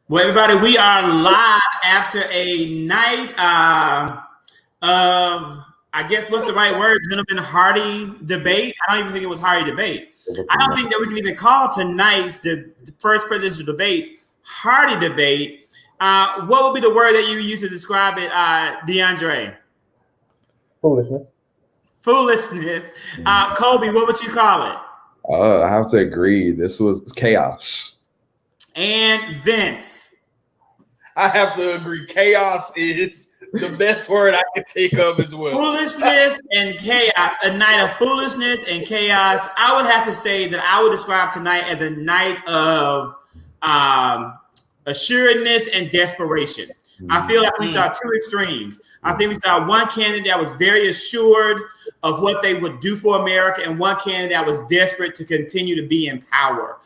Well, everybody, we are live after a night of, I guess, what's the right word? Gentlemen, hearty debate. I don't even think it was hearty debate. I don't think that we can even call tonight's the first presidential debate hearty debate. What would be the word that you use to describe it, DeAndre? Foolishness. Foolishness. Kobe, what would you call it? I have to agree. This was chaos. And Vince. I have to agree. Chaos is the best word I can think of as well. Foolishness and chaos. A night of foolishness and chaos. I would have to say that I would describe tonight as a night of assuredness and desperation. I feel like we saw two extremes. I think we saw one candidate that was very assured of what they would do for America, and one candidate that was desperate to continue to be in power.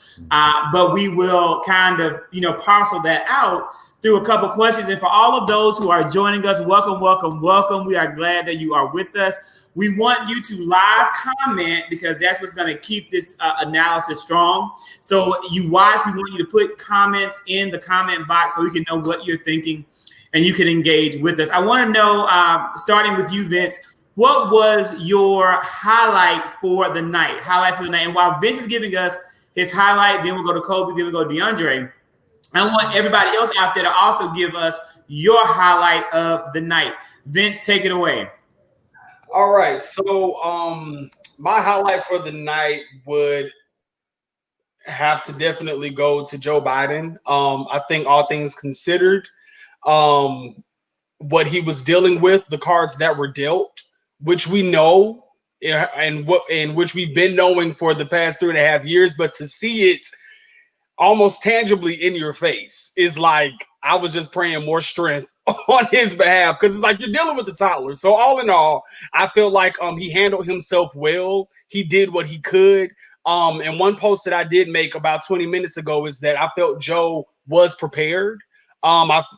But we will kind of, parcel that out through a couple questions. And for all of those who are joining us, welcome, welcome, welcome. We are glad that you are with us. We want you to live comment because that's what's going to keep this analysis strong. So you watch, we want you to put comments in the comment box so we can know what you're thinking and you can engage with us. I want to know, starting with you, Vince, what was your highlight for the night? And while Vince is giving us his highlight, then we'll go to Kobe, then we'll go to DeAndre. I want everybody else out there to also give us your highlight of the night. Vince, take it away. All right. So my highlight for the night would have to definitely go to Joe Biden. I think all things considered, what he was dealing with, the cards that were dealt, which we know and which we've been knowing for the past 3.5 years, but to see it almost tangibly in your face is like, I was just praying more strength on his behalf, because it's like you're dealing with the toddler. So all in all, I feel like he handled himself well. He did what he could. And one post that I did make about 20 minutes ago is that I felt Joe was prepared.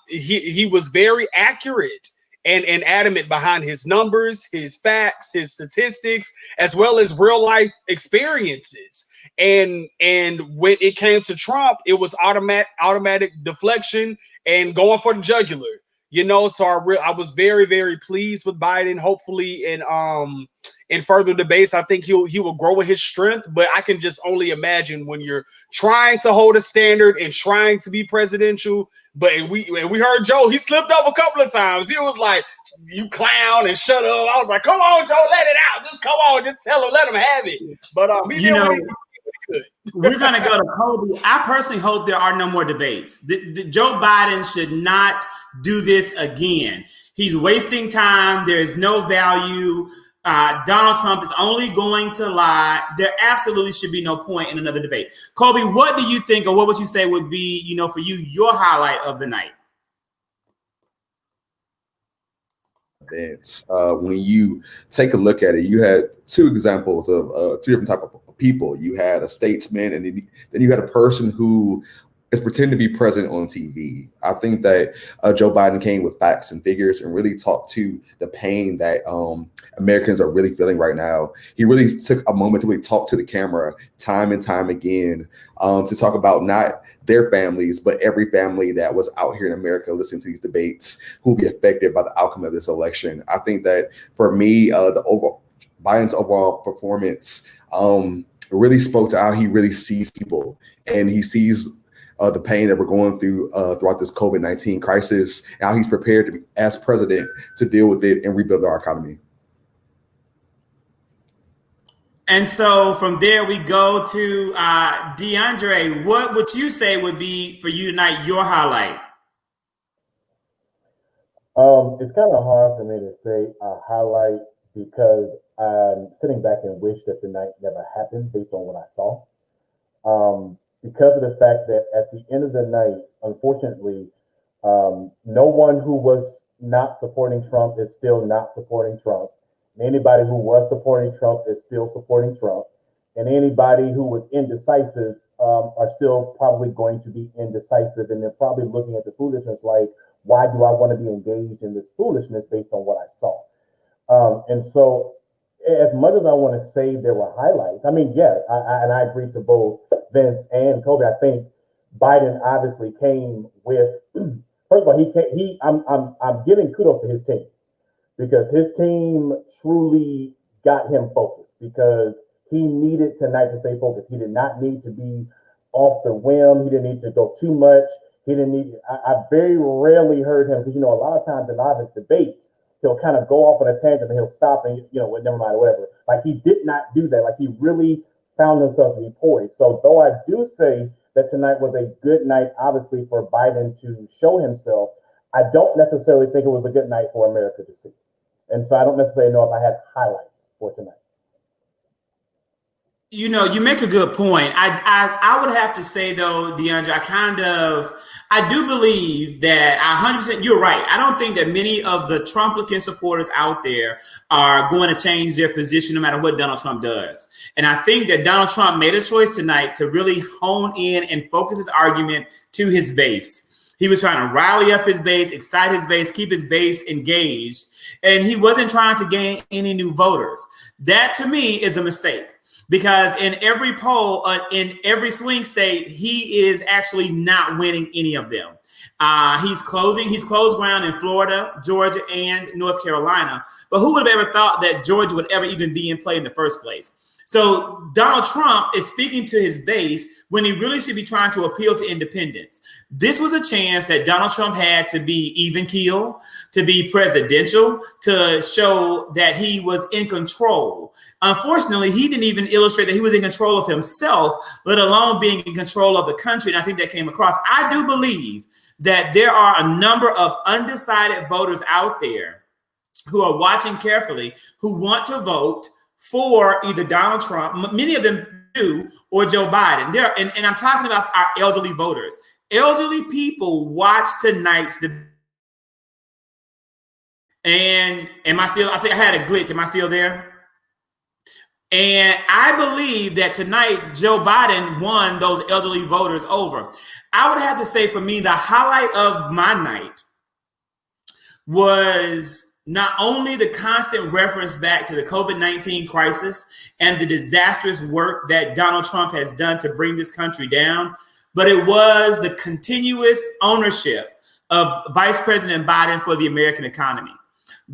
He was very accurate and adamant behind his numbers, his facts, his statistics, as well as real life experiences. And when it came to Trump, it was automatic deflection and going for the jugular. So I was very, very pleased with Biden. Hopefully, in further debates, I think he will grow in his strength. But I can just only imagine when you're trying to hold a standard and trying to be presidential. But we heard Joe, he slipped up a couple of times. He was like, "You clown," and "shut up." I was like, "Come on, Joe, let it out. Just come on, just tell him, let him have it." But he did what he could. We're going to go to Kobe. I personally hope there are no more debates. Joe Biden should not do this again. He's wasting time. There is no value. Donald Trump is only going to lie. There absolutely should be no point in another debate. Kobe, what do you think, or what would you say would be, for you, your highlight of the night? When you take a look at it, you had two examples of two different types of people. You had a statesman, and then you had a person who is pretending to be president on TV. I think that Joe Biden came with facts and figures and really talked to the pain that Americans are really feeling right now. He really took a moment to really talk to the camera time and time again, to talk about not their families, but every family that was out here in America listening to these debates who will be affected by the outcome of this election. I think that for me, Biden's overall performance really spoke to how he really sees people, and he sees the pain that we're going through throughout this COVID-19 crisis, and how he's prepared to be, as president, to deal with it and rebuild our economy. And so from there, we go to DeAndre. What would you say would be, for you tonight, your highlight? It's kind of hard for me to say a highlight because I'm sitting back and wish that the night never happened based on what I saw. Because of the fact that at the end of the night, unfortunately, no one who was not supporting Trump is still not supporting Trump. Anybody who was supporting Trump is still supporting Trump. And anybody who was indecisive are still probably going to be indecisive. And they're probably looking at the foolishness like, why do I want to be engaged in this foolishness based on what I saw? And so as much as I want to say there were highlights, I mean, yeah, and I agree to both Vince and Kobe. I think Biden obviously came with. First of all, I'm giving kudos to his team because his team truly got him focused because he needed tonight to stay focused. He did not need to be off the whim. He didn't need to go too much. He didn't need. I very rarely heard him because a lot of times in a lot of his debates, he'll kind of go off on a tangent and he'll stop and never mind or whatever. Like he did not do that. Like he really found himself to be poised. So though I do say that tonight was a good night, obviously for Biden to show himself, I don't necessarily think it was a good night for America to see. And so I don't necessarily know if I had highlights for tonight. You make a good point. I would have to say though, DeAndre, I do believe that 100%. You're right. I don't think that many of the Trumplican supporters out there are going to change their position no matter what Donald Trump does. And I think that Donald Trump made a choice tonight to really hone in and focus his argument to his base. He was trying to rally up his base, excite his base, keep his base engaged, and he wasn't trying to gain any new voters. That to me is a mistake. Because in every poll, in every swing state, he is actually not winning any of them. He's closed ground in Florida, Georgia, and North Carolina. But who would have ever thought that Georgia would ever even be in play in the first place? So Donald Trump is speaking to his base when he really should be trying to appeal to independents. This was a chance that Donald Trump had to be even keel, to be presidential, to show that he was in control. Unfortunately, he didn't even illustrate that he was in control of himself, let alone being in control of the country. And I think that came across. I do believe that there are a number of undecided voters out there who are watching carefully, who want to vote for either Donald Trump, many of them do, or Joe Biden. And I'm talking about our elderly voters. Elderly people watch tonight's debate. And I think I had a glitch. Am I still there? And I believe that tonight, Joe Biden won those elderly voters over. I would have to say for me, the highlight of my night was not only the constant reference back to the COVID-19 crisis and the disastrous work that Donald Trump has done to bring this country down, but it was the continuous ownership of Vice President Biden for the American economy.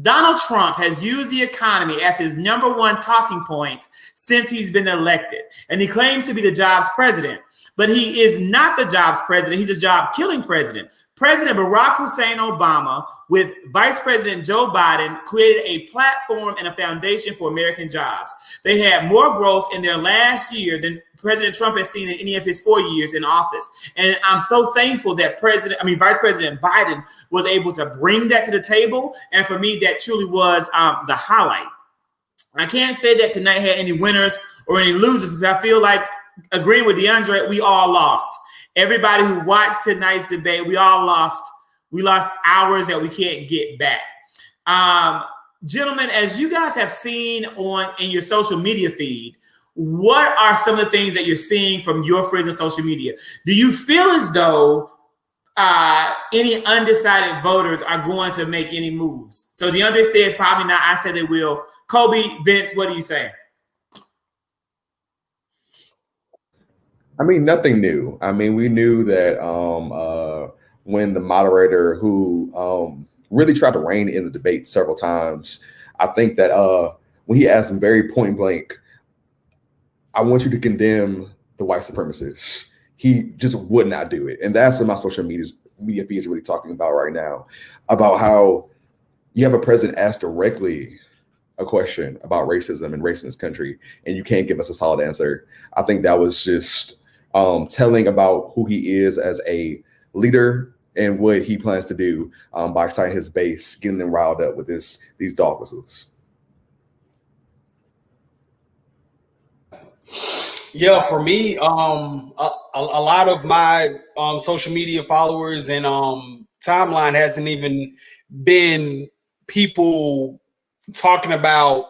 Donald Trump has used the economy as his number one talking point since he's been elected. And he claims to be the jobs president, but he is not the jobs president. He's a job killing president. President Barack Hussein Obama, with Vice President Joe Biden, created a platform and a foundation for American jobs. They had more growth in their last year than President Trump has seen in any of his 4 years in office. And I'm so thankful that Vice President Biden was able to bring that to the table. And for me, that truly was the highlight. I can't say that tonight had any winners or any losers because I feel like, agreeing with DeAndre, we all lost. Everybody who watched tonight's debate, we all lost. We lost hours that we can't get back. Gentlemen, as you guys have seen in your social media feed, what are some of the things that you're seeing from your friends on social media? Do you feel as though any undecided voters are going to make any moves? So DeAndre said probably not. I said they will. Kobe, Vince, what do you say? I mean, nothing new. I mean, we knew that when the moderator who really tried to rein in the debate several times, I think that when he asked him very point blank, I want you to condemn the white supremacists, he just would not do it. And that's what my social media feed is really talking about right now, about how you have a president ask directly a question about racism and race in this country, and you can't give us a solid answer. I think that was just telling about who he is as a leader and what he plans to do by exciting his base, getting them riled up with these dog whistles. Yeah, for me, a lot of my social media followers and timeline hasn't even been people talking about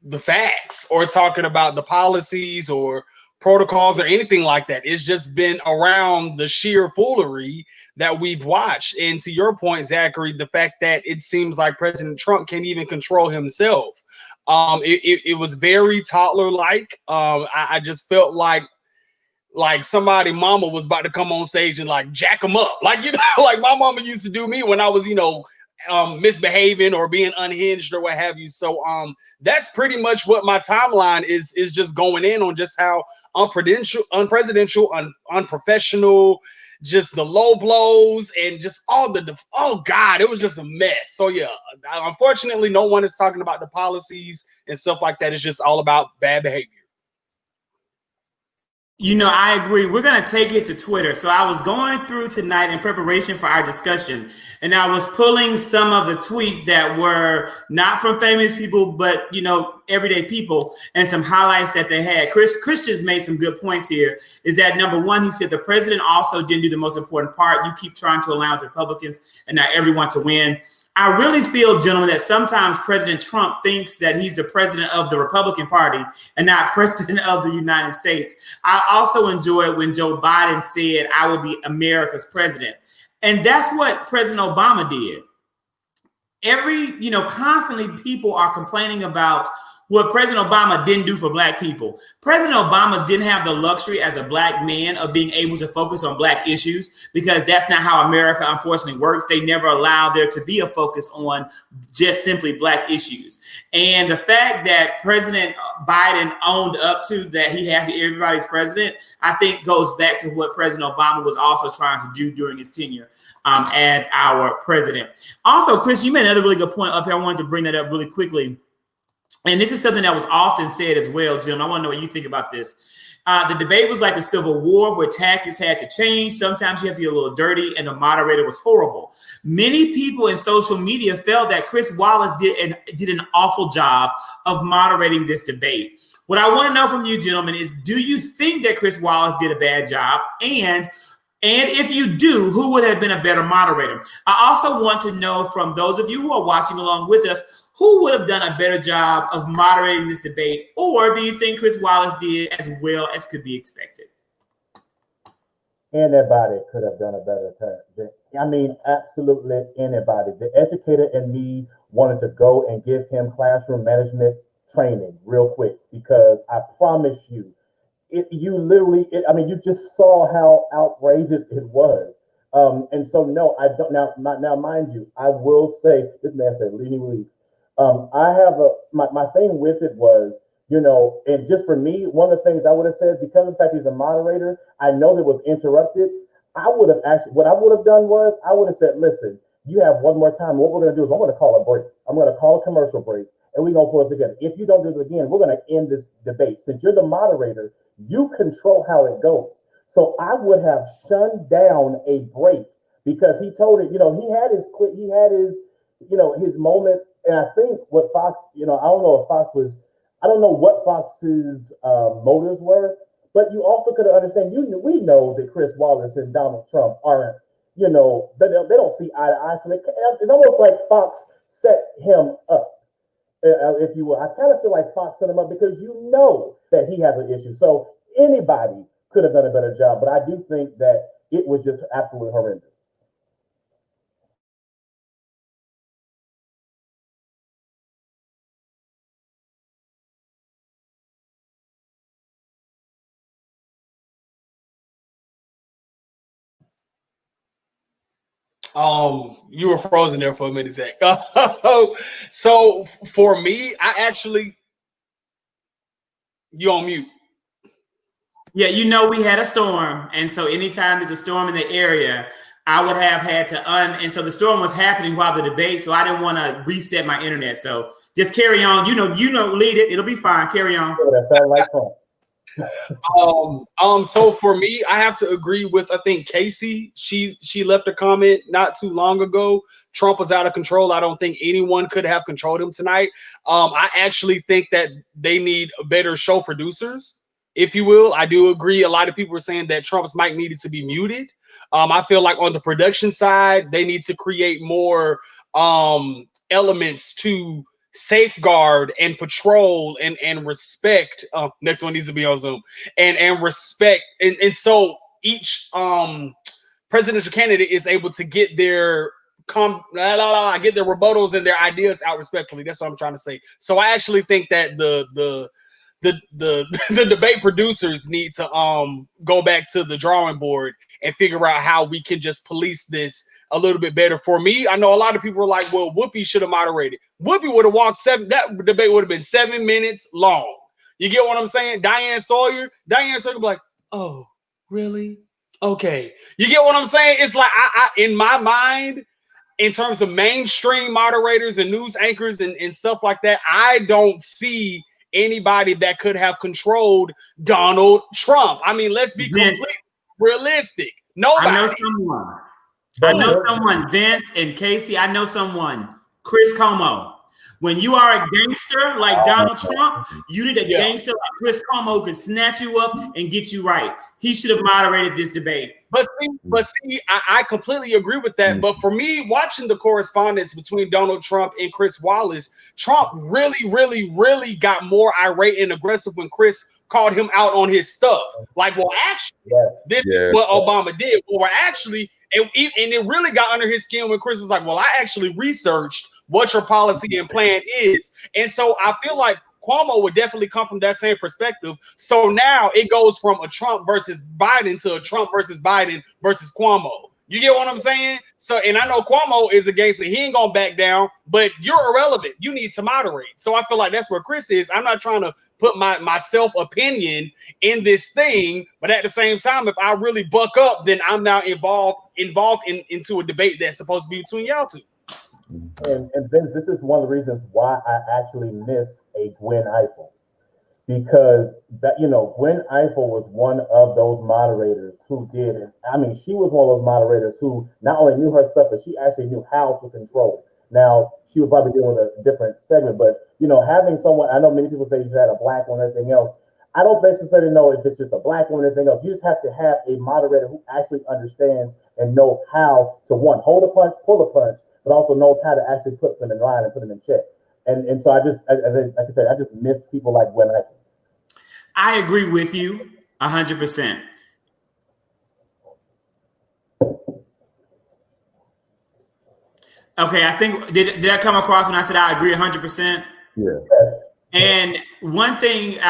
the facts or talking about the policies or protocols or anything like that. It's just been around the sheer foolery that we've watched. And to your point, Zachary, the fact that it seems like President Trump can't even control himself. It was very toddler-like. I just felt like like somebody mama was about to come on stage and like jack them up. Like, you know, like my mama used to do me when I was, you know, misbehaving or being unhinged or what have you. So that's pretty much what my timeline is just going in on, just how unpresidential, unprofessional, just the low blows and just all the oh god, it was just a mess. So yeah, unfortunately no one is talking about the policies and stuff like that. It's just all about bad behavior. You know, I agree. We're going to take it to Twitter. So I was going through tonight in preparation for our discussion, and I was pulling some of the tweets that were not from famous people, but, you know, everyday people, and some highlights that they had. Chris just made some good points here. Is that number one, he said the president also didn't do the most important part. You keep trying to allow the Republicans and not everyone to win. I really feel, gentlemen, that sometimes President Trump thinks that he's the president of the Republican Party and not president of the United States. I also enjoyed when Joe Biden said, I will be America's president. And that's what President Obama did. Constantly people are complaining about what President Obama didn't do for black people. President Obama didn't have the luxury as a black man of being able to focus on black issues, because that's not how America unfortunately works. They never allow there to be a focus on just simply black issues. And the fact that President Biden owned up to that he has to be everybody's president, I think goes back to what President Obama was also trying to do during his tenure as our president. Also, Chris, you made another really good point up here. I wanted to bring that up really quickly. And this is something that was often said as well, Jim. I want to know what you think about this. The debate was like a civil war where tactics had to change. Sometimes you have to get a little dirty, and the moderator was horrible. Many people in social media felt that Chris Wallace did an awful job of moderating this debate. What I want to know from you, gentlemen, is do you think that Chris Wallace did a bad job? And if you do, who would have been a better moderator? I also want to know from those of you who are watching along with us, who would have done a better job of moderating this debate? Or do you think Chris Wallace did as well as could be expected? Anybody could have done a better job. I mean, absolutely anybody. The educator in me wanted to go and give him classroom management training real quick, because I promise you, you just saw how outrageous it was. And so, no, I don't. Now, mind you, I will say, this man said, leading leads. I have my thing with it was, and just for me, one of the things I would have said, because of the fact he's a moderator, I know that was interrupted. What I would have done was, I would have said, listen, you have one more time. What we're going to do is I'm going to call a break. I'm going to call a commercial break, and we're going to pull it together. If you don't do it again, we're going to end this debate. Since you're the moderator, you control how it goes. So I would have shunned down a break, because he told it, he had his moments. And I think what Fox, I don't know what Fox's motives were, but you also could understand, we know that Chris Wallace and Donald Trump aren't, they don't see eye to eye. So it's almost like Fox set him up, if you will. I kind of feel like Fox set him up because that he has an issue. So anybody could have done a better job, but I do think that it was just absolutely horrendous. You were frozen there for a minute, Zach. So for me, you on mute. Yeah, we had a storm. And so anytime there's a storm in the area, I would have had to and so the storm was happening while the debate. So I didn't want to reset my internet. So just carry on. Lead it. It'll be fine. Carry on. That sounds like fun. So for me, I have to agree with, I think, Casey. She left a comment not too long ago. Trump was out of control. I don't think anyone could have controlled him tonight. I actually think that they need better show producers, if you will. I do agree. A lot of people were saying that Trump's mic needed to be muted. I feel like on the production side, they need to create more elements to safeguard and patrol and respect. Next one needs to be on Zoom and respect. And so each presidential candidate is able to get their rebuttals and their ideas out respectfully. That's what I'm trying to say. So I actually think that the the debate producers need to go back to the drawing board and figure out how we can just police this a little bit better. For me, I know a lot of people are like, well, Whoopi should have moderated. Whoopi would have walked that debate would have been 7 minutes long. You get what I'm saying? Diane Sawyer would be like, oh, really? Okay. You get what I'm saying? It's like I in my mind, in terms of mainstream moderators and news anchors and stuff like that, I don't see anybody that could have controlled Donald Trump. I mean, let's be completely realistic. Nobody. I know someone, Vince and Casey. I know someone, Chris Como. When you are a gangster like Donald Trump, you need a gangster like Chris Como who can snatch you up and get you right. He should have moderated this debate. But see, I completely agree with that. But for me, watching the correspondence between Donald Trump and Chris Wallace, Trump really got more irate and aggressive when Chris called him out on his stuff. Like, well, actually, this is what Obama did. Or actually, and it really got under his skin when Chris was like, well, I actually researched what your policy and plan is. And so I feel like Cuomo would definitely come from that same perspective. So now it goes from a Trump versus Biden to a Trump versus Biden versus Cuomo. You get what I'm saying? So, and I know Cuomo is a gangster. He ain't gonna back down, but you're irrelevant. You need to moderate. So I feel like that's where Chris is. I'm not trying to put my self opinion in this thing, but at the same time, if I really buck up, then I'm now involved into a debate that's supposed to be between y'all two. And Vince, this is one of the reasons why I actually miss a Gwen Ifill, because that Gwen Ifill was one of those moderators who did, and I mean, she was one of those moderators who not only knew her stuff, but she actually knew how to control. Now, she was probably dealing with a different segment, but having someone, I know many people say you had a black one and everything else. I don't necessarily know if it's just a black one or anything else. You just have to have a moderator who actually understands and knows how to, one, hold a punch, pull a punch, but also knows how to actually put them in line and put them in check. And so I just, like I said, I just miss people like Gwen Ifill. I agree with you 100%. Okay, I think, did I come across when I said I agree 100%? Yes. And one thing,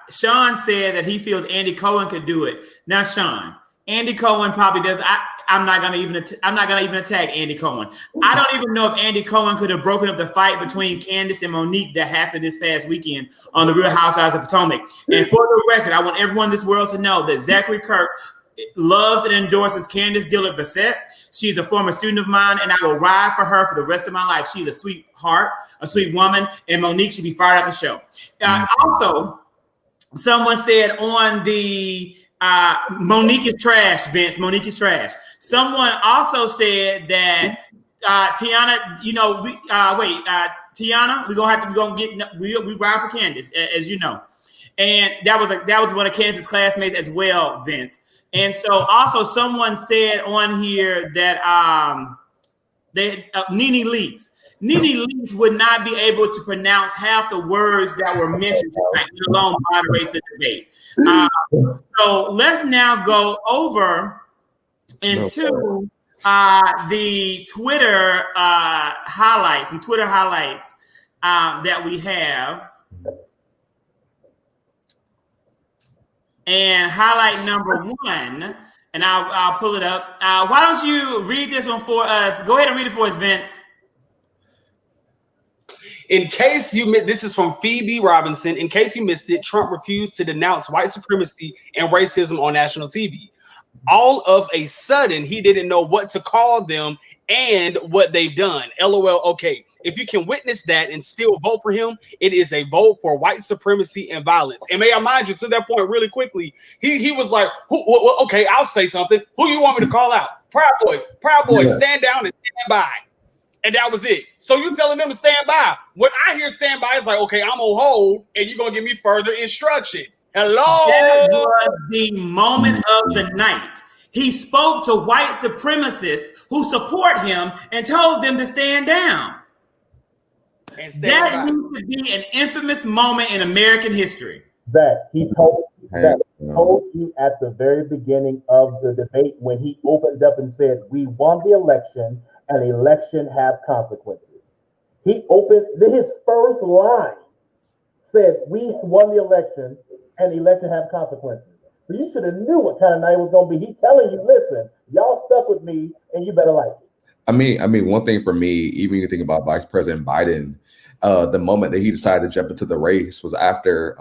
Sean said that he feels Andy Cohen could do it. Now, Sean, Andy Cohen probably does. I'm not gonna even attack Andy Cohen. I don't even know if Andy Cohen could have broken up the fight between Candace and Monique that happened this past weekend on the Real Housewives of Potomac. And for the record, I want everyone in this world to know that Zachary Kirk loves and endorses Candace Dillard-Bassett. She's a former student of mine, and I will ride for her for the rest of my life. She's a sweetheart, a sweet woman, and Monique should be fired up the show. Also, someone said on the Monique is trash, Vince. Monique is trash. Someone also said that Tiana, Tiana, we ride for Candace, as you know, and that was one of Candace's classmates as well, Vince. And so also someone said on here that Nene Leakes would not be able to pronounce half the words that were mentioned tonight, let alone moderate the debate. So let's now go over into the Twitter highlights that we have. And highlight number one, and I'll pull it up. Why don't you read this one for us? Go ahead and read it for us, Vince. In case you missed, this is from Phoebe Robinson. In case you missed it, Trump refused to denounce white supremacy and racism on national TV. All of a sudden, he didn't know what to call them and what they've done. LOL. Okay, if you can witness that and still vote for him, it is a vote for white supremacy and violence. And may I mind you, to that point, really quickly, he was like, okay, I'll say something. Who you want me to call out? Proud Boys, stand down and stand by. And that was it. So you telling them to stand by. When I hear stand by, it's like, okay, I'm on hold, and you're going to give me further instruction. Hello? That was the moment of the night. He spoke to white supremacists who support him and told them to stand down. That needs to be an infamous moment in American history. That he told you at the very beginning of the debate when he opened up and said, we won the election, and election have consequences. He opened his first line said we won the election and the election have consequences. So you should have knew what kind of night it was going to be. He telling you, listen, y'all stuck with me and you better like it. I mean, one thing for me, even when you think about Vice President Biden, the moment that he decided to jump into the race was after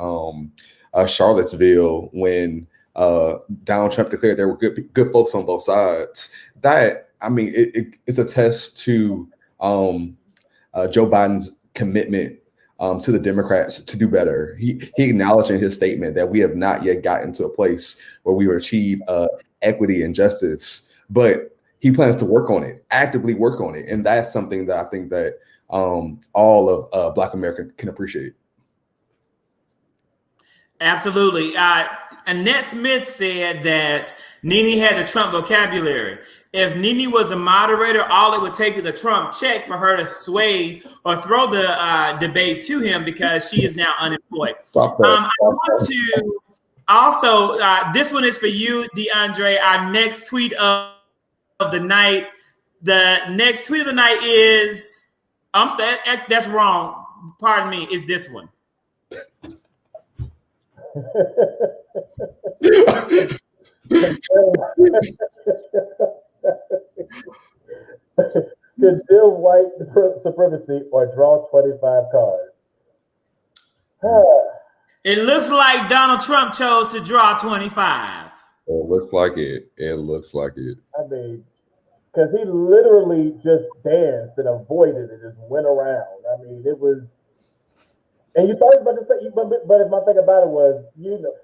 Charlottesville, when Donald Trump declared there were good folks on both sides. That, I mean, it's a test to Joe Biden's commitment to the Democrats to do better. He acknowledged in his statement that we have not yet gotten to a place where we will achieve equity and justice, but he plans to work on it, actively work on it. And that's something that I think that all of Black America can appreciate. Absolutely. Annette Smith said that Nene had the Trump vocabulary. If Nene was a moderator, all it would take is a Trump check for her to sway or throw the debate to him because she is now unemployed. I want to also, this one is for you, DeAndre, our next tweet of the night. The next tweet of the night is, I'm saying that's wrong. Pardon me, is this one. Condemn white supremacy or draw 25 cards. It looks like Donald Trump chose to draw 25. It looks like it. It looks like it. I mean, because he literally just danced and avoided it, just went around. I mean, it was. And you thought about to say, but my thing about it was,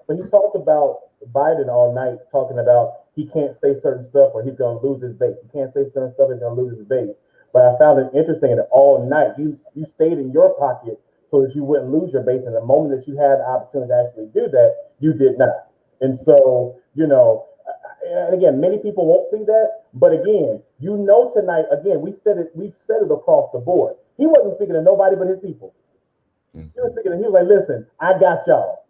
when he talked about Biden all night, talking about he can't say certain stuff or he's going to lose his base. He can't say certain stuff, he's going to lose his base. But I found it interesting that all night you stayed in your pocket so that you wouldn't lose your base. And the moment that you had the opportunity to actually do that, you did not. And so, and again, many people won't see that. But again, tonight, again, we've said it across the board. He wasn't speaking to nobody but his people. He was like, listen, I got y'all.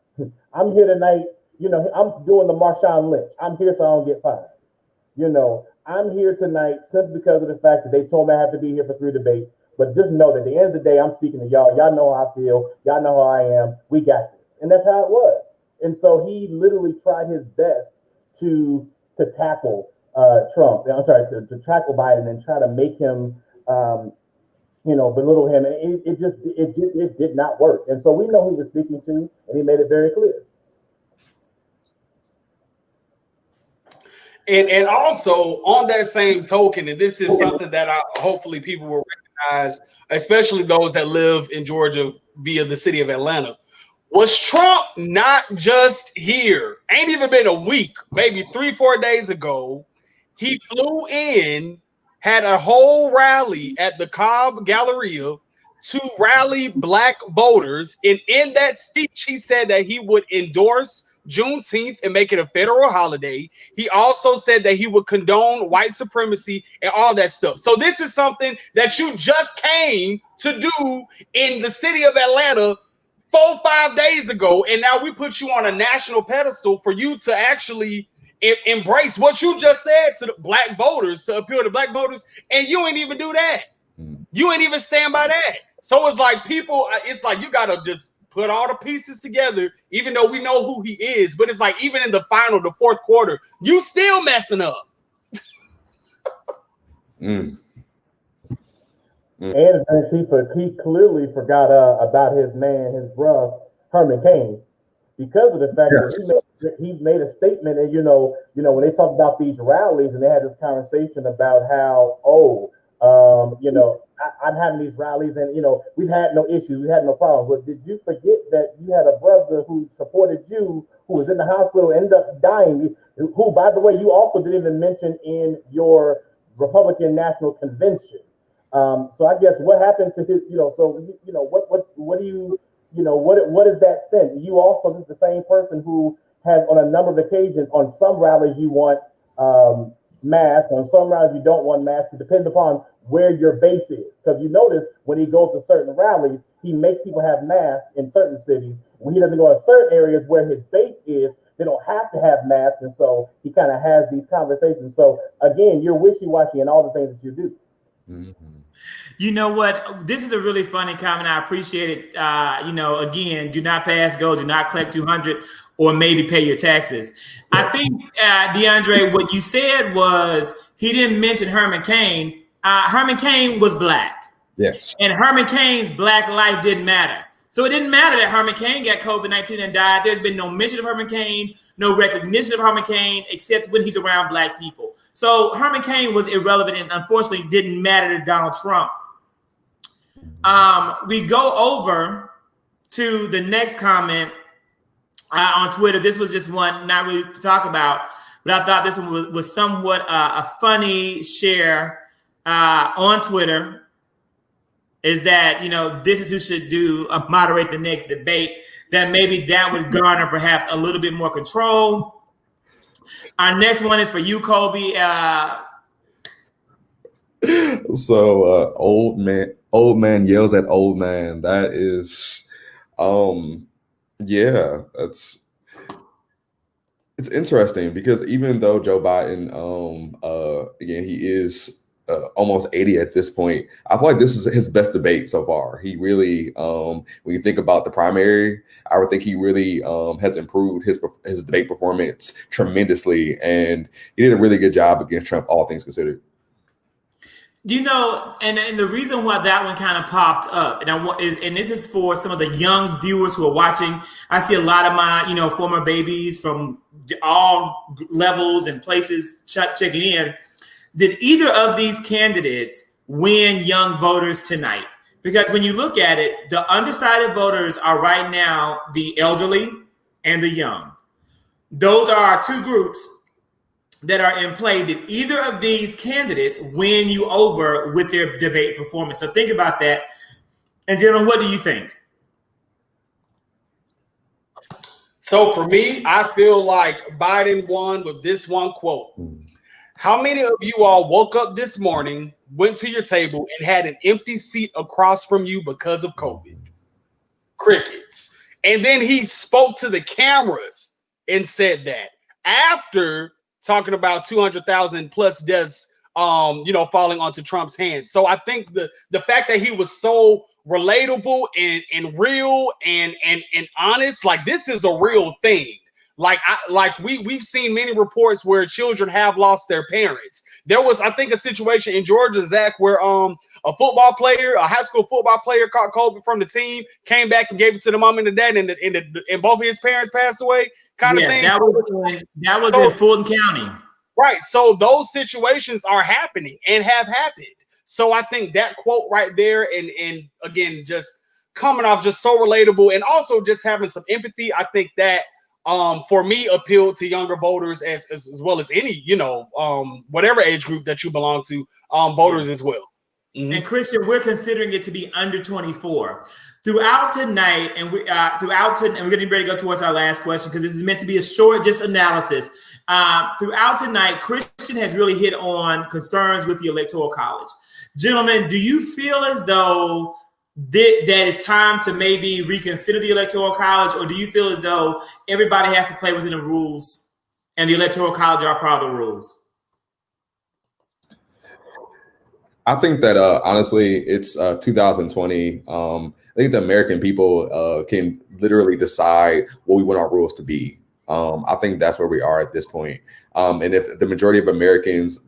I'm here tonight. I'm doing the Marshawn Lynch. I'm here so I don't get fired. I'm here tonight simply because of the fact that they told me I have to be here for 3 debates. But just know that at the end of the day, I'm speaking to y'all. Y'all know how I feel. Y'all know how I am. We got this. And that's how it was. And so he literally tried his best to tackle Trump. I'm sorry, to tackle Biden and try to make him belittle him, and it did not work. And so we know who he was speaking to, and he made it very clear. And also on that same token, and this is something that hopefully people will recognize, especially those that live in Georgia via the city of Atlanta. Was Trump not just here? Ain't even been a week, maybe 3-4 days ago. He flew in, had a whole rally at the Cobb Galleria to rally Black voters. And in that speech, he said that he would endorse Juneteenth and make it a federal holiday. He also said that he would condone white supremacy and all that stuff. So this is something that you just came to do in the city of Atlanta 4-5 days ago. And now we put you on a national pedestal for you to actually embrace what you just said to the Black voters, to appeal to Black voters, and you ain't even do that. You ain't even stand by that. So it's like you gotta just put all the pieces together, even though we know who he is. But it's like, even in the fourth quarter, you still messing up. And he clearly forgot about his bruh Herman Cain, because of the fact that he made a statement. And when they talked about these rallies, and they had this conversation about how I'm having these rallies, and we've had no issues, we had no problems. But did you forget that you had a brother who supported you, who was in the hospital, ended up dying, who, by the way, you also didn't even mention in your Republican National Convention? So I guess what happened to his, what do you, what is that stint? You also is the same person who has, on a number of occasions, on some rallies you want masks, on some rallies you don't want masks. It depends upon where your base is. Because you notice when he goes to certain rallies, he makes people have masks in certain cities. When he doesn't go to certain areas where his base is, they don't have to have masks. And so he kind of has these conversations. So again, you're wishy-washy in all the things that you do. You know what? This is a really funny comment. I appreciate it. Again, do not pass go, do not collect 200, or maybe pay your taxes. I think, DeAndre, what you said was he didn't mention Herman Cain. Herman Cain was black. Yes. And Herman Cain's black life didn't matter. So it didn't matter that Herman Cain got COVID-19 and died. There's been no mention of Herman Cain, no recognition of Herman Cain, except when he's around black people. So Herman Cain was irrelevant and unfortunately didn't matter to Donald Trump. We go over to the next comment on Twitter. This was just one not really to talk about, but I thought this one was somewhat a funny share on Twitter. Is that, this is who should moderate the next debate, that maybe that would garner perhaps a little bit more control. Our next one is for you, Colby. So old man yells at old man. That is, it's interesting because even though Joe Biden, again, he is almost 80 at this point, I feel like this is his best debate so far. He really, when you think about the primary, I would think he really has improved his debate performance tremendously, and he did a really good job against Trump, all things considered. And the reason why that one kind of popped up, and this is for some of the young viewers who are watching. I see a lot of my, former babies from all levels and places checking in. Did either of these candidates win young voters tonight? Because when you look at it, the undecided voters are right now the elderly and the young. Those are our two groups that are in play. Did either of these candidates win you over with their debate performance? So think about that. And gentlemen, what do you think? So for me, I feel like Biden won with this one quote. How many of you all woke up this morning, went to your table, and had an empty seat across from you because of COVID? Crickets. And then he spoke to the cameras and said that after talking about 200,000 plus deaths, falling onto Trump's hands. So I think the fact that he was so relatable and real and honest, like this is a real thing. We've seen many reports where children have lost their parents. There was, I think, a situation in Georgia, Zach, where a high school football player caught COVID from the team, came back and gave it to the mom and the dad, and both of his parents passed away, kind of thing. That was in Fulton County. Right. So those situations are happening and have happened. So I think that quote right there, and again, just coming off just so relatable, and also just having some empathy, I think that for me appealed to younger voters as well as any, whatever age group that you belong to, voters as well. Mm-hmm. And Christian, we're considering it to be under 24 throughout tonight, and we're getting ready to go towards our last question because this is meant to be a short, just analysis. Throughout tonight, Christian has really hit on concerns with the Electoral College. Gentlemen, do you feel as though that it's time to maybe reconsider the Electoral College, or do you feel as though everybody has to play within the rules and the Electoral College are part of the rules? I think that honestly, it's 2020. I think the American people can literally decide what we want our rules to be. I think that's where we are at this point. And if the majority of Americans,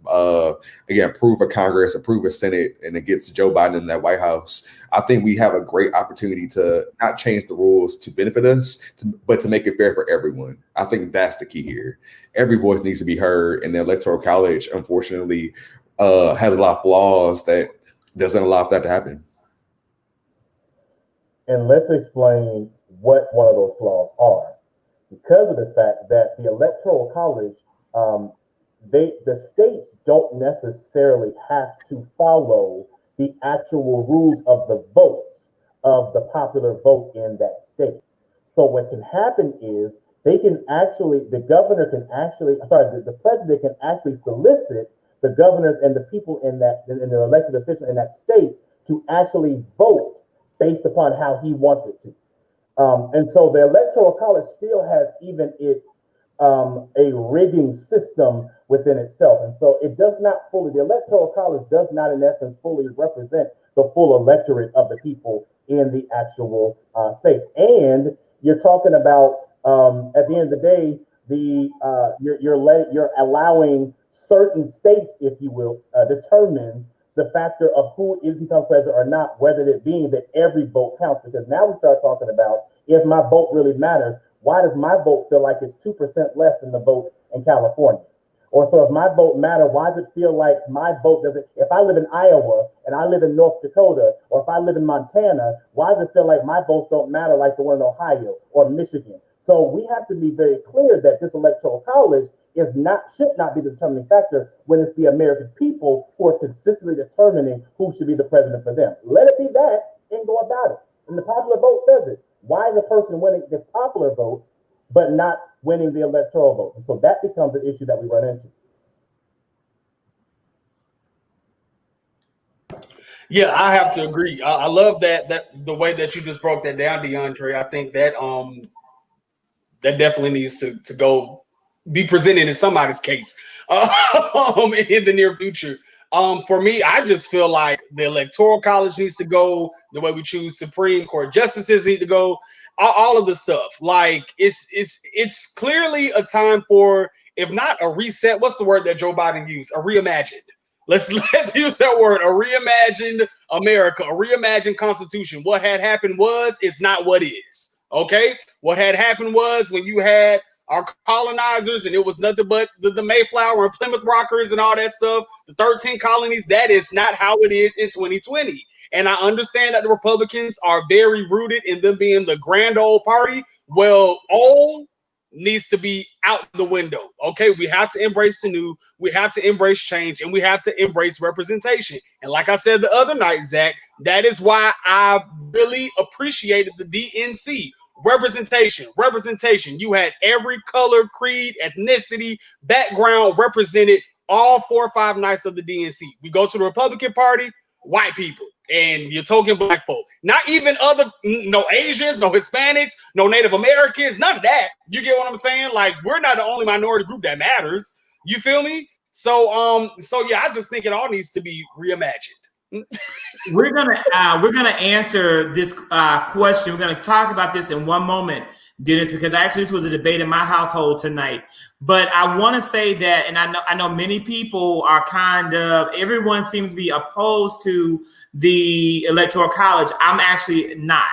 again, approve a Congress, approve a Senate, and it gets Joe Biden in that White House, I think we have a great opportunity to not change the rules to benefit us, but to make it fair for everyone. I think that's the key here. Every voice needs to be heard, and the Electoral College, unfortunately, has a lot of flaws that doesn't allow for that to happen. And let's explain what one of those flaws are. Because of the fact that the Electoral College, the states don't necessarily have to follow the actual rules of the votes of the popular vote in that state. So what can happen is the president can actually solicit the governors and the people in the elected officials in that state to actually vote based upon how he wanted to. And so the Electoral College still has even its a rigging system within itself. And so it does not fully, the Electoral College does not, in essence, fully represent the full electorate of the people in the actual states. And you're talking about, at the end of the day, you're allowing certain states, if you will, determine the factor of who is become president or not, whether it being that every vote counts. Because now we start talking about, if my vote really matters, why does my vote feel like it's 2% less than the vote in California? Or so if my vote matter, why does it feel like my vote doesn't, if I live in Iowa and I live in North Dakota, or if I live in Montana, why does it feel like my votes don't matter like the one in Ohio or Michigan? So we have to be very clear that this electoral college should not be the determining factor when it's the American people who are consistently determining who should be the president for them. Let it be that and go about it. And the popular vote says it. Why is a person winning the popular vote but not winning the electoral vote? And so that becomes an issue that we run into. Yeah, I have to agree. I love that the way that you just broke that down, DeAndre. I think that that definitely needs to go be presented in somebody's case in the near future. For me, I just feel like the Electoral College needs to go. The way we choose Supreme Court justices need to go. All of the stuff. Like it's clearly a time for, if not a reset, what's the word that Joe Biden used? A reimagined. Let's use that word. A reimagined America, a reimagined Constitution. What had happened was, it's not what is. Okay, what had happened was, when you had our colonizers, and it was nothing but the Mayflower and Plymouth Rockers and all that stuff, the 13 colonies. That is not how it is in 2020. And I understand that the Republicans are very rooted in them being the grand old party. Well, old needs to be out the window. Okay, we have to embrace the new, we have to embrace change, and we have to embrace representation. And like I said the other night, Zach, that is why I really appreciated the DNC. Representation. You had every color, creed, ethnicity, background represented, all 4 or 5 nights of the DNC. We go to the Republican Party, white people, and you're talking black folk. Not even other, no Asians, no Hispanics, no Native Americans, none of that. You get what I'm saying? Like, we're not the only minority group that matters. You feel me? So yeah, I just think it all needs to be reimagined. We're gonna answer this question. We're gonna talk about this in one moment, Dennis, because actually this was a debate in my household tonight. But I want to say that, and I know many people are everyone seems to be opposed to the Electoral College. I'm actually not.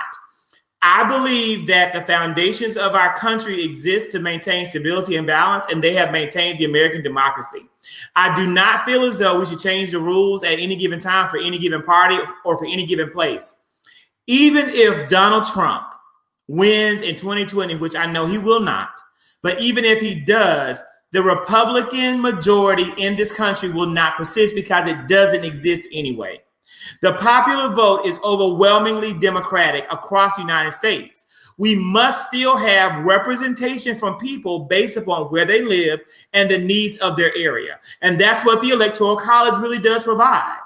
I believe that the foundations of our country exist to maintain stability and balance, and they have maintained the American democracy. I do not feel as though we should change the rules at any given time for any given party or for any given place. Even if Donald Trump wins in 2020, which I know he will not, but even if he does, the Republican majority in this country will not persist because it doesn't exist anyway. The popular vote is overwhelmingly Democratic across the United States. We must still have representation from people based upon where they live and the needs of their area. And that's what the Electoral College really does provide.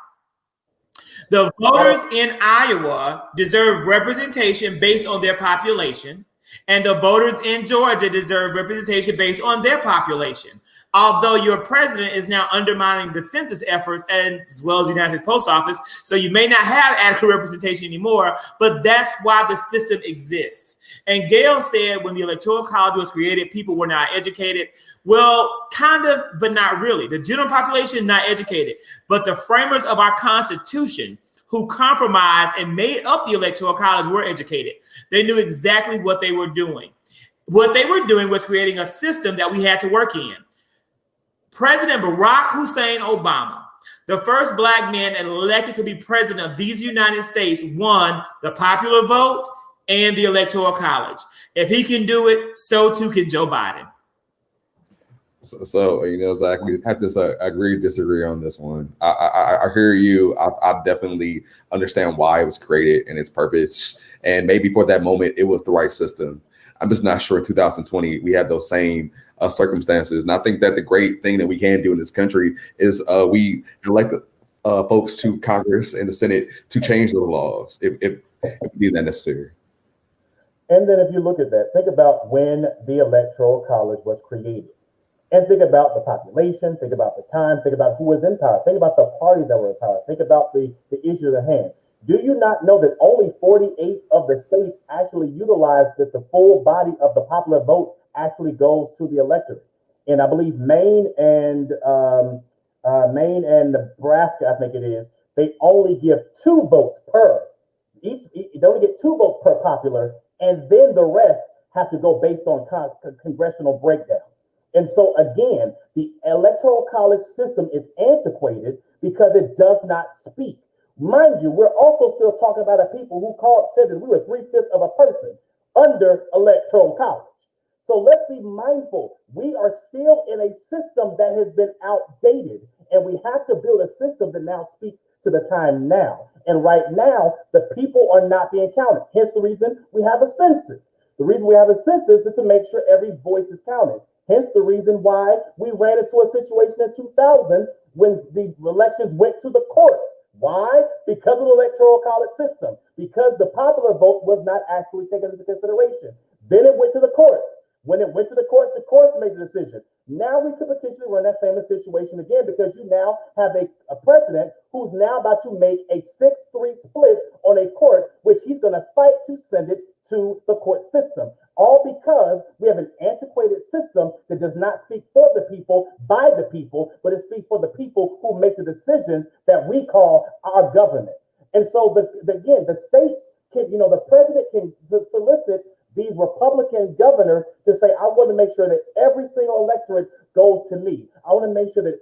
The voters in Iowa deserve representation based on their population, and the voters in Georgia deserve representation based on their population. Although your president is now undermining the census efforts as well as the United States Post Office, so you may not have adequate representation anymore, but that's why the system exists. And Gail said when the Electoral College was created, people were not educated. Well, kind of, but not really. The general population not educated, but the framers of our Constitution who compromised and made up the Electoral College were educated. They knew exactly what they were doing. What they were doing was creating a system that we had to work in. President Barack Hussein Obama, the first black man elected to be president of these United States, won the popular vote and the Electoral College. If he can do it, so too can Joe Biden. So you know, Zach, we have to agree to disagree on this one. I hear you. I definitely understand why it was created and its purpose, and maybe for that moment it was the right system. I'm just not sure in 2020 we have those same circumstances. And I think that the great thing that we can do in this country is we elect folks to Congress and the Senate to change those laws if we deem that necessary. And then if you look at that, think about when the Electoral College was created. And think about the population, think about the time, think about who was in power, think about the parties that were in power, think about the issues at hand. Do you not know that only 48 of the states actually utilize that the full body of the popular vote actually goes to the electorate? And I believe Maine and Nebraska, I think it is, they only give 2 votes per. They only get 2 votes per popular, and then the rest have to go based on congressional breakdown. And so again, the electoral college system is antiquated because it does not speak. Mind you, we're also still talking about a people who said that we were 3/5 of a person under electoral college. So let's be mindful. We are still in a system that has been outdated, and we have to build a system that now speaks to the time now. And right now, the people are not being counted. Hence the reason we have a census. The reason we have a census is to make sure every voice is counted. Hence the reason why we ran into a situation in 2000 when the elections went to the courts. Why? Because of the electoral college system, because the popular vote was not actually taken into consideration. Then it went to the courts. When it went to the courts made the decision. Now we could potentially run that same situation again because you now have a president who's now about to make a 6-3 split on a court, which he's going to fight to send it to the court system. All because we have an antiquated system that does not speak for the people, by the people, but it speaks for the people who make the decisions that we call our government. And so, again, the states can, the president can solicit these Republican governors to say, I want to make sure that every single electorate goes to me. I want to make sure that,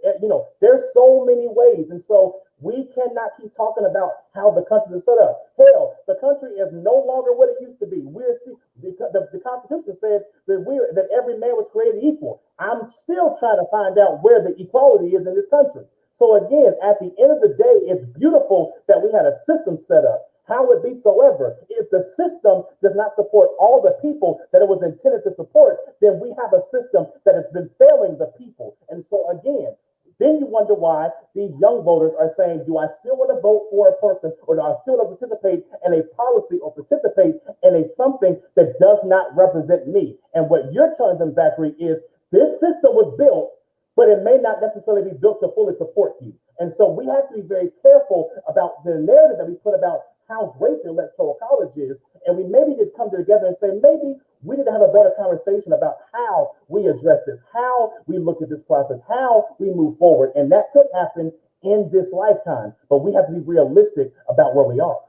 there's so many ways. And so we cannot keep talking about how the country is set up. Hell, the country is no longer what it used to be. The Constitution said that every man was created equal. I'm still trying to find out where the equality is in this country. So again, at the end of the day, it's beautiful that we had a system set up. How it be soever, if the system does not support all the people that it was intended to support, then we have a system that has been failing the people. And so again, then you wonder why these young voters are saying, do I still want to vote for a person, or do I still want to participate in a policy or participate in something that does not represent me? And what you're telling them, Zachary, is this system was built, but it may not necessarily be built to fully support you. And so we have to be very careful about the narrative that we put about how great the electoral college is, and we maybe just come together and say, maybe we need to have a better conversation about how we address this, how we look at this process, how we move forward. And that could happen in this lifetime, but we have to be realistic about where we are.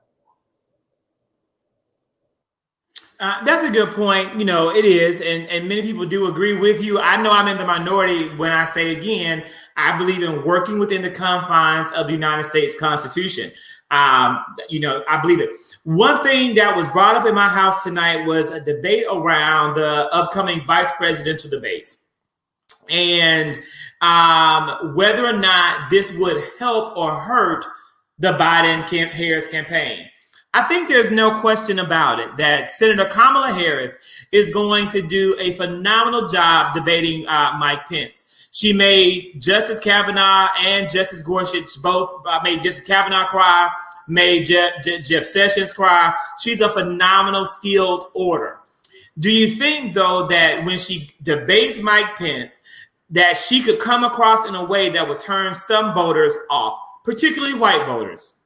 That's a good point. It is, and many people do agree with you. I know I'm in the minority when I say, again, I believe in working within the confines of the United States Constitution. I believe it. One thing that was brought up in my house tonight was a debate around the upcoming vice presidential debates, and whether or not this would help or hurt the Biden-Harris campaign. I think there's no question about it that Senator Kamala Harris is going to do a phenomenal job debating Mike Pence. She made Justice Kavanaugh and Justice Gorsuch both made Justice Kavanaugh cry, made Jeff Sessions cry. She's a phenomenal, skilled orator. Do you think, though, that when she debates Mike Pence, that she could come across in a way that would turn some voters off, particularly white voters?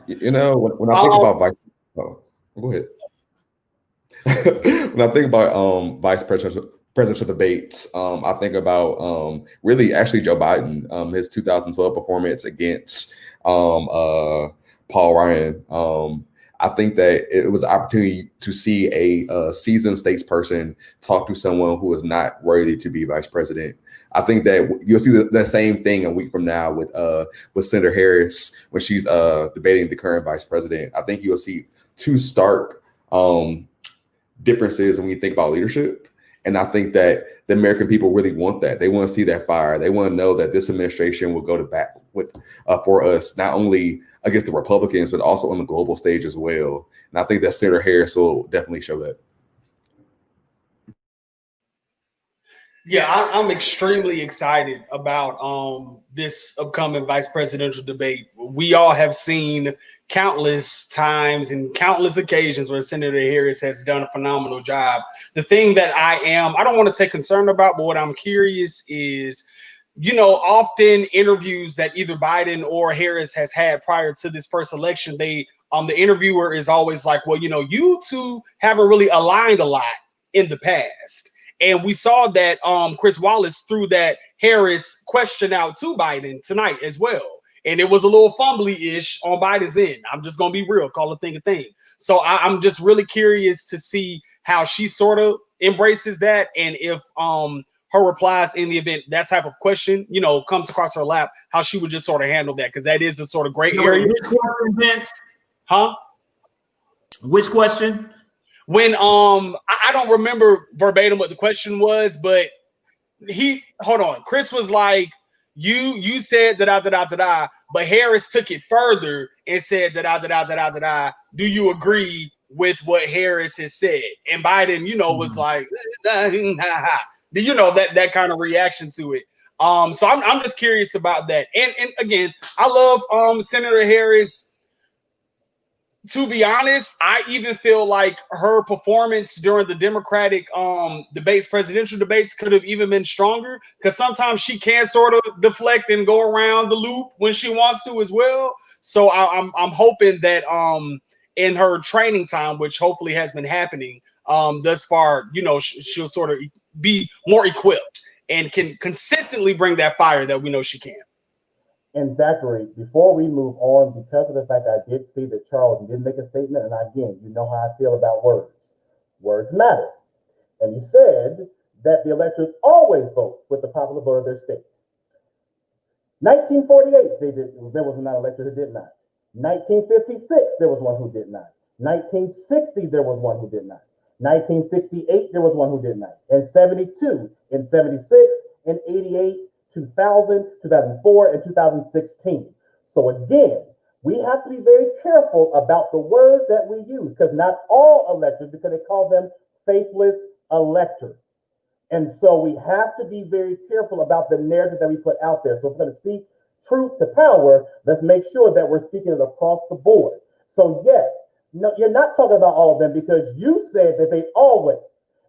When I think about go ahead. When I think about vice presidential debates, I think about really actually Joe Biden, his 2012 performance against Paul Ryan. I think that it was an opportunity to see a seasoned statesperson talk to someone who is not worthy to be vice president. I think that you'll see the same thing a week from now with Senator Harris when she's debating the current vice president. I think you'll see two stark differences when you think about leadership. And I think that the American people really want that. They want to see that fire. They want to know that this administration will go to bat with for us, not only against the Republicans, but also on the global stage as well. And I think that Senator Harris will definitely show that. Yeah, I'm extremely excited about this upcoming vice presidential debate. We all have seen countless times and countless occasions where Senator Harris has done a phenomenal job. The thing that I don't want to say concerned about, but what I'm curious is, often interviews that either Biden or Harris has had prior to this first election, the interviewer is always like, well, you two haven't really aligned a lot in the past. And we saw that Chris Wallace threw that Harris question out to Biden tonight as well. And it was a little fumbly-ish on Biden's end. I'm just going to be real, call a thing a thing. So I'm just really curious to see how she sort of embraces that, and if her replies in the event that type of question, comes across her lap, how she would just sort of handle that, because that is a sort of gray area. Which question, Vince? Huh? Which question? When I don't remember verbatim what the question was, but Chris was like, you said da, but Harris took it further and said da. Do you agree with what Harris has said? And Biden, was like, that kind of reaction to it. So I'm just curious about that. And again, I love Senator Harris. To be honest, I even feel like her performance during the Democratic presidential debates could have even been stronger, because sometimes she can sort of deflect and go around the loop when she wants to as well. So I'm hoping that in her training time, which hopefully has been happening thus far, she'll sort of be more equipped and can consistently bring that fire that we know she can. And Zachary, before we move on, because of the fact I did see that Charles did make a statement, and again, you know how I feel about words. Words matter. And he said that the electors always vote with the popular vote of their state. 1948, there was not an elector who did not. 1956, there was one who did not. 1960, there was one who did not. 1968, there was one who did not. And 72, in 76, in 88, 2000, 2004, and 2016. So again, we have to be very careful about the words that we use, because not all electors, because they call them faithless electors. And so we have to be very careful about the narrative that we put out there. So if we're going to speak truth to power, let's make sure that we're speaking it across the board. So yes, no, you're not talking about all of them, because you said that they always.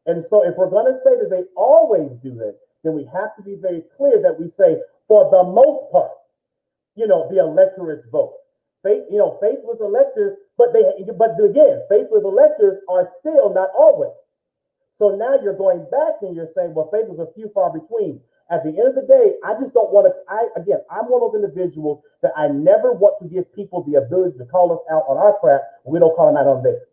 And so if we're going to say that they always do it, then we have to be very clear that we say, for the most part, the electorate's vote. Faithless electors, but again, faithless electors are still not always. So now you're going back and you're saying, well, faithless are few far between. At the end of the day, I just don't want to, I'm one of those individuals that I never want to give people the ability to call us out on our crap when we don't call them out on theirs.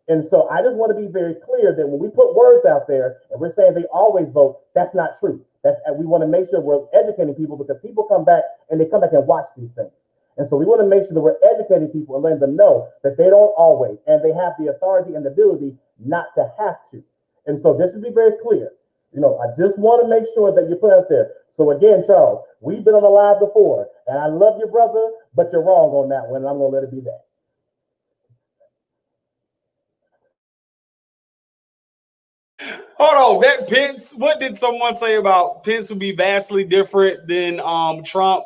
And so I just want to be very clear that when we put words out there and we're saying they always vote, that's not true. We want to make sure we're educating people, because people come back and watch these things. And so we want to make sure that we're educating people and letting them know that they don't always, and they have the authority and the ability not to have to. And so this should be very clear. I just want to make sure that you put out there. So again, Charles, we've been on the live before, and I love you, brother, but you're wrong on that one, and I'm going to let it be that. Hold on, that Pence. What did someone say about Pence will be vastly different than Trump?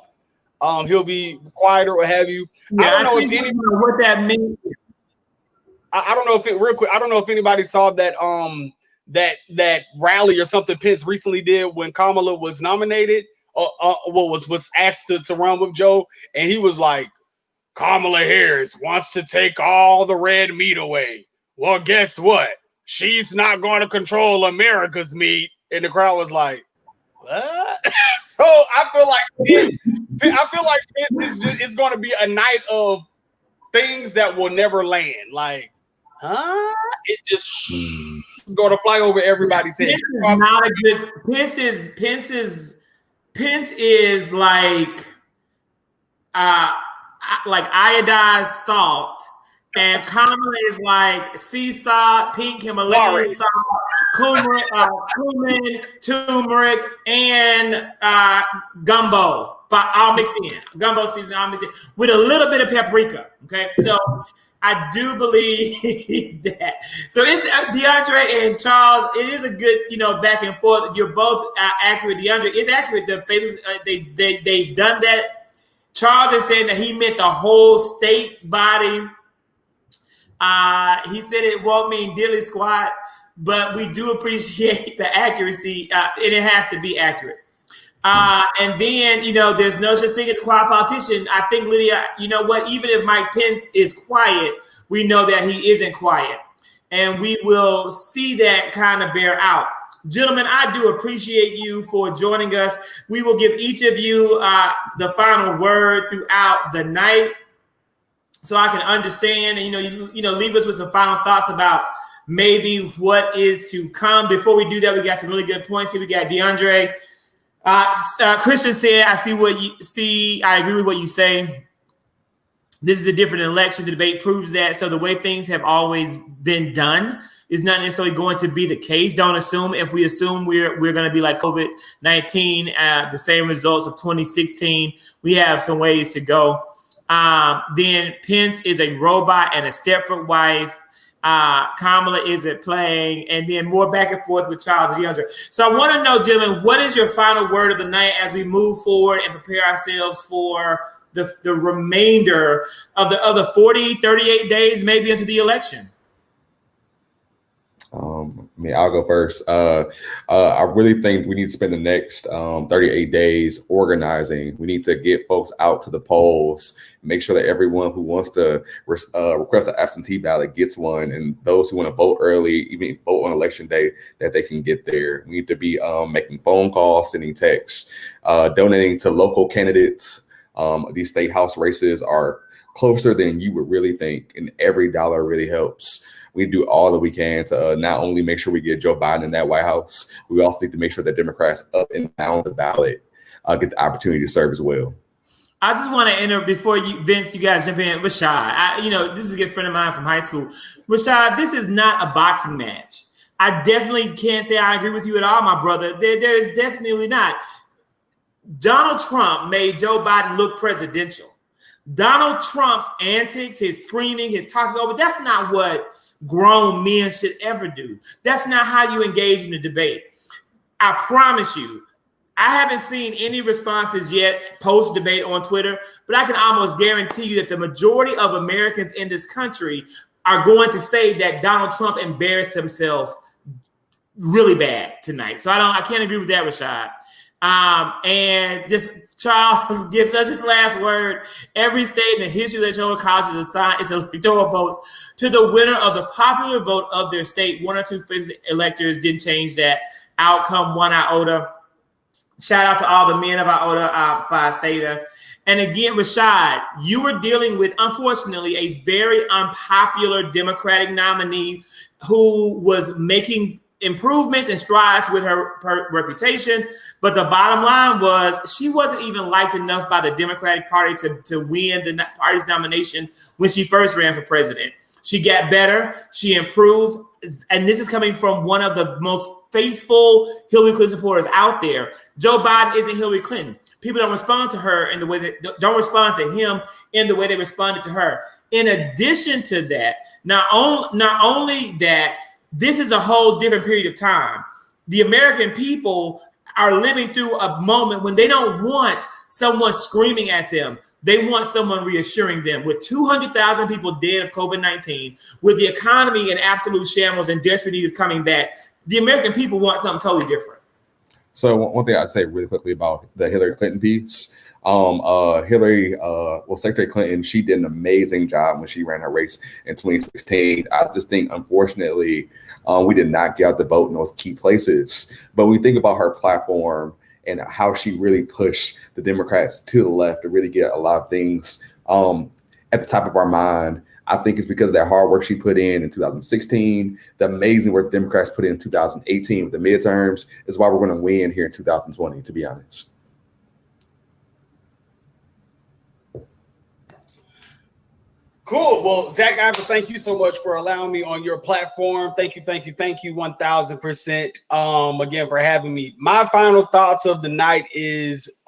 He'll be quieter, or what have you. Yeah, I don't know if anybody know what that means. I don't know if it real quick. I don't know if anybody saw that that rally or something Pence recently did when Kamala was nominated. Was asked to run with Joe, and he was like, Kamala Harris wants to take all the red meat away. Well, guess what? She's not going to control America's meat. And the crowd was like, what? So I feel like Pence is going to be a night of things that will never land. Like, it just is going to fly over everyod's head. Pence is like iodized salt, and Kamala is like sea salt, pink Himalayan salt, cumin, turmeric, and gumbo, all mixed in. Gumbo season, all mixed in with a little bit of paprika. Okay, so I do believe that. So it's DeAndre and Charles. It is a good, back and forth. You're both accurate. DeAndre is accurate. The Phillies, they've done that. Charles is saying that he meant the whole state's body. He said it won't mean dilly squat, but we do appreciate the accuracy, and it has to be accurate. And then, there's no such thing as a quiet politician. I think, Lydia, you know what? Even if Mike Pence is quiet, we know that he isn't quiet. And we will see that kind of bear out. Gentlemen, I do appreciate you for joining us. We will give each of you the final word throughout the night so I can understand and, leave us with some final thoughts about maybe what is to come. Before we do that, we got some really good points here. We got DeAndre. Christian said, I see what you see. I agree with what you say. This is a different election. The debate proves that. So the way things have always been done is not necessarily going to be the case. Don't assume. If we assume we're going to be like COVID-19, the same results of 2016, we have some ways to go. Then Pence is a robot and a Stepford wife. Kamala isn't playing, and then more back and forth with Charles and DeAndre. So I want to know, gentlemen, what is your final word of the night as we move forward and prepare ourselves for the remainder of the other 40, 38 days, maybe into the election? I'll go first. I really think we need to spend the next 38 days organizing. We need to get folks out to the polls, make sure that everyone who wants to request an absentee ballot gets one, and those who want to vote early, even vote on election day, that they can get there. We need to be making phone calls, sending texts, donating to local candidates. These state house races are closer than you would really think, and every dollar really helps. We do all that we can to not only make sure we get Joe Biden in that White House, we also need to make sure that Democrats up and down the ballot get the opportunity to serve as well. I just want to enter before Vince, you guys jump in. Rashad, this is a good friend of mine from high school. Rashad, this is not a boxing match. I definitely can't say I agree with you at all, my brother. There is definitely not. Donald Trump made Joe Biden look presidential. Donald Trump's antics, his screaming, his talking over, that's not what grown men should ever do. That's not how you engage in the debate. I promise you, I haven't seen any responses yet post-debate on Twitter, but I can almost guarantee you that the majority of Americans in this country are going to say that Donald Trump embarrassed himself really bad tonight. So I can't agree with that, Rashad. And just Charles gives us his last word. Every state in the history of the electoral college is assigned its electoral votes to the winner of the popular vote of their state. One or two electors didn't change that outcome one iota. Shout out to all the men of iota Phi Theta. And again, Rashad, you were dealing with, unfortunately, a very unpopular Democratic nominee who was making improvements and strides with her reputation. But the bottom line was she wasn't even liked enough by the Democratic Party to win the party's nomination when she first ran for president. She got better. She improved. And this is coming from one of the most faithful Hillary Clinton supporters out there. Joe Biden isn't Hillary Clinton. People don't respond to her in the way that don't respond to him in the way they responded to her. In addition to that, not only that, this is a whole different period of time. The American people are living through a moment when they don't want someone screaming at them. They want someone reassuring them. With 200,000 people dead of COVID-19, with the economy in absolute shambles and desperate need of coming back, the American people want something totally different. So one thing I'd say really quickly about the Hillary Clinton piece, Secretary Clinton, she did an amazing job when she ran her race in 2016. I just think, unfortunately, we did not get out the vote in those key places. But when we think about her platform and how she really pushed the Democrats to the left to really get a lot of things at the top of our mind, I think it's because of that hard work she put in 2016, the amazing work the Democrats put in 2018 with the midterms is why we're going to win here in 2020, to be honest. Cool. Well, Zach Ivor, thank you so much for allowing me on your platform. Thank you, 1000%. Again, for having me. My final thoughts of the night is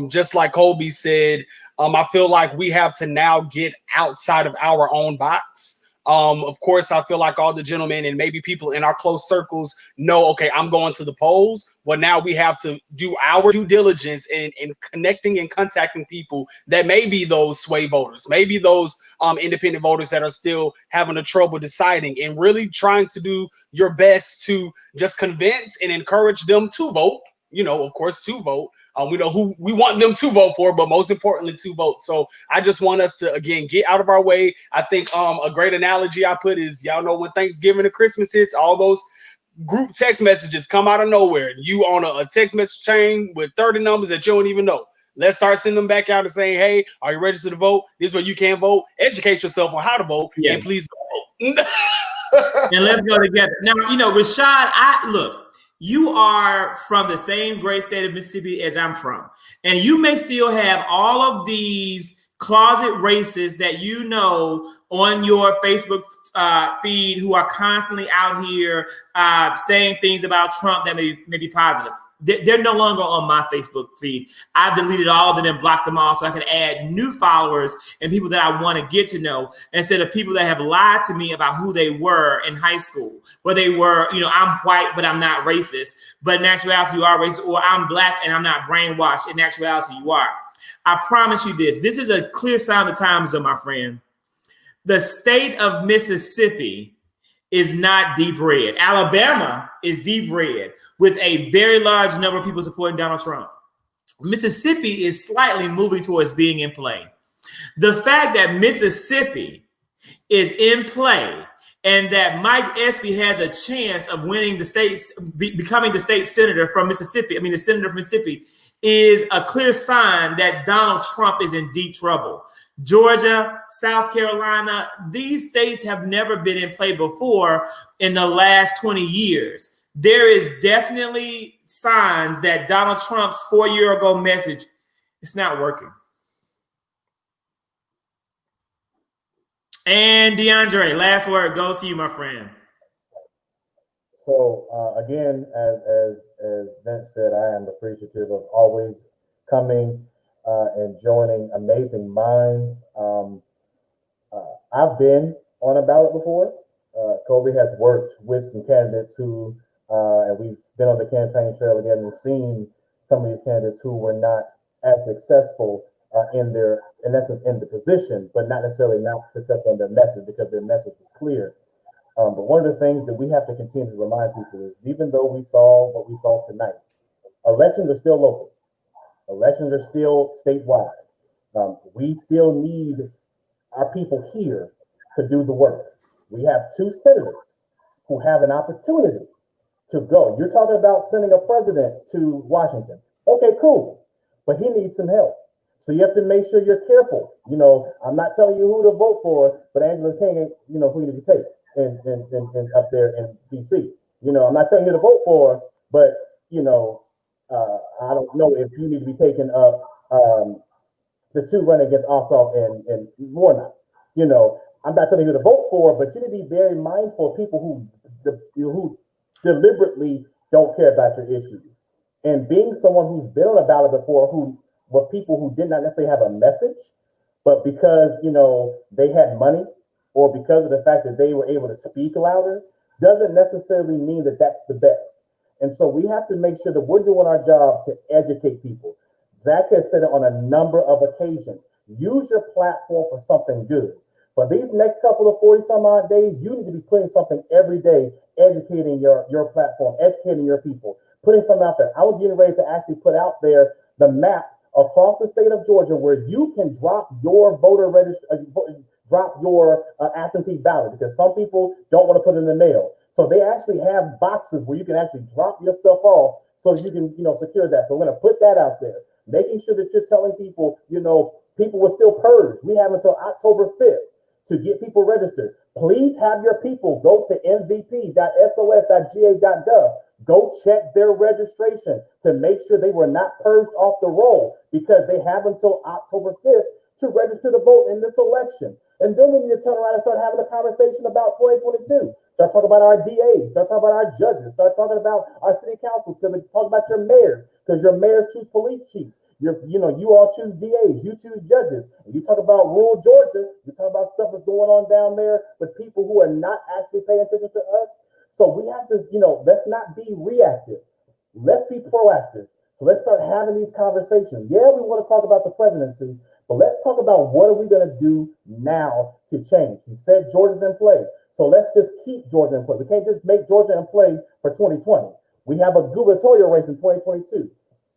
just like Colby said, I feel like we have to now get outside of our own box. Of course, I feel like all the gentlemen and maybe people in our close circles know, okay, I'm going to the polls. Well, now we have to do our due diligence in connecting and contacting people that may be those sway voters, maybe those independent voters that are still having a trouble deciding, and really trying to do your best to just convince and encourage them to vote. Of course, to vote. We know who we want them to vote for, but most importantly, to vote. So I just want us to, again, get out of our way. I think a great analogy I put is, y'all know when Thanksgiving and Christmas hits, all those group text messages come out of nowhere. You on a text message chain with 30 numbers that you don't even know. Let's start sending them back out and saying, hey, are you registered to vote? This is where you can vote. Educate yourself on how to vote, and please vote. And let's go together. Now, Rashad, look, you are from the same great state of Mississippi as I'm from. And you may still have all of these closet racists that you know on your Facebook feed who are constantly out here saying things about Trump that may be positive. They're no longer on my Facebook feed. I've deleted all of them and blocked them all so I can add new followers and people that I want to get to know, instead of people that have lied to me about who they were in high school, where they were, I'm white, but I'm not racist. But in actuality, you are racist. Or I'm black and I'm not brainwashed. In actuality, you are. I promise you this. This is a clear sign of the times, though, my friend. The state of Mississippi is not deep red. Alabama is deep red with a very large number of people supporting Donald Trump. Mississippi is slightly moving towards being in play. The fact that Mississippi is in play and that Mike Espy has a chance of winning the states, becoming the state senator from Mississippi, the senator from Mississippi, is a clear sign that Donald Trump is in deep trouble. Georgia, South Carolina, these states have never been in play before in the last 20 years. There is definitely signs that Donald Trump's 4-year-ago message, it's not working. And DeAndre, last word goes to you, my friend. So again, as Vince said, I am appreciative of always coming and joining amazing minds. I've been on a ballot before. Kobe has worked with some candidates who, and we've been on the campaign trail again and seen some of these candidates who were not as successful in essence, in the position, but not necessarily not successful in their message because their message was clear. But one of the things that we have to continue to remind people is, even though we saw what we saw tonight, elections are still local. Elections are still statewide. We still need our people here to do the work. We have 2 senators who have an opportunity to go. You're talking about sending a president to Washington. Okay, cool. But he needs some help. So you have to make sure you're careful. I'm not telling you who to vote for, but Angela King, who you need to take and up there in DC. I'm not telling you to vote for, but I don't know if you need to be taking up the 2 running against Ossoff and Warnock. I'm not telling you to vote for, but you need to be very mindful of people who deliberately don't care about your issues. And being someone who's been on a ballot before, who were people who did not necessarily have a message, but because they had money, or because of the fact that they were able to speak louder, doesn't necessarily mean that that's the best. And so we have to make sure that we're doing our job to educate people. Zach has said it on a number of occasions. Use your platform for something good. For these next couple of 40-some odd days, you need to be putting something every day, educating your platform, educating your people, putting something out there. I was getting ready to actually put out there the map across the state of Georgia where you can drop your absentee ballot, because some people don't want to put it in the mail. So they actually have boxes where you can actually drop your stuff off so you can, secure that. So we're going to put that out there, making sure that you're telling people, people will still purge. We have until October 5th to get people registered. Please have your people go to mvp.sos.ga.gov. Go check their registration to make sure they were not purged off the roll, because they have until October 5th to register to vote in this election. And then we need to turn around and start having a conversation about 2022. Start talking about our DAs, start talking about our judges, start talking about our city councils, because we talk about your mayors, because your mayors choose police chiefs. You all choose DAs, you choose judges. And you talk about rural Georgia, you talk about stuff that's going on down there with people who are not actually paying attention to us. So we have to, let's not be reactive. Let's be proactive. So let's start having these conversations. Yeah, we want to talk about the presidency, but let's talk about what are we going to do now to change. He said Georgia's in play. So let's just keep Georgia in play. We can't just make Georgia in play for 2020. We have a gubernatorial race in 2022.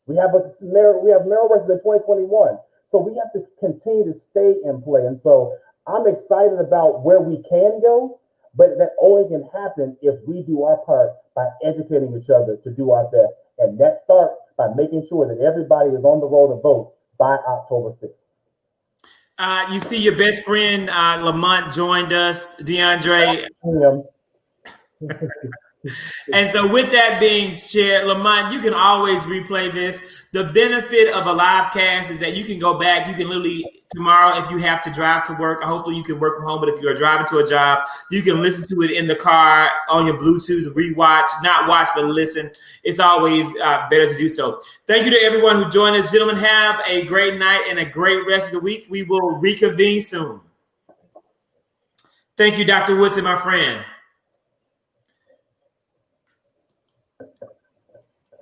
We have mayoral races in 2021. So we have to continue to stay in play. And so I'm excited about where we can go, but that only can happen if we do our part by educating each other to do our best. And that starts by making sure that everybody is on the roll to vote by October 5th. You see your best friend, Lamont, joined us, DeAndre. And so with that being shared, Lamont, you can always replay this. The benefit of a live cast is that you can go back. You can literally tomorrow, if you have to drive to work, hopefully you can work from home. But if you're driving to a job, you can listen to it in the car on your Bluetooth, rewatch, not watch, but listen. It's always better to do so. Thank you to everyone who joined us. Gentlemen, have a great night and a great rest of the week. We will reconvene soon. Thank you, Dr. Woodson, my friend.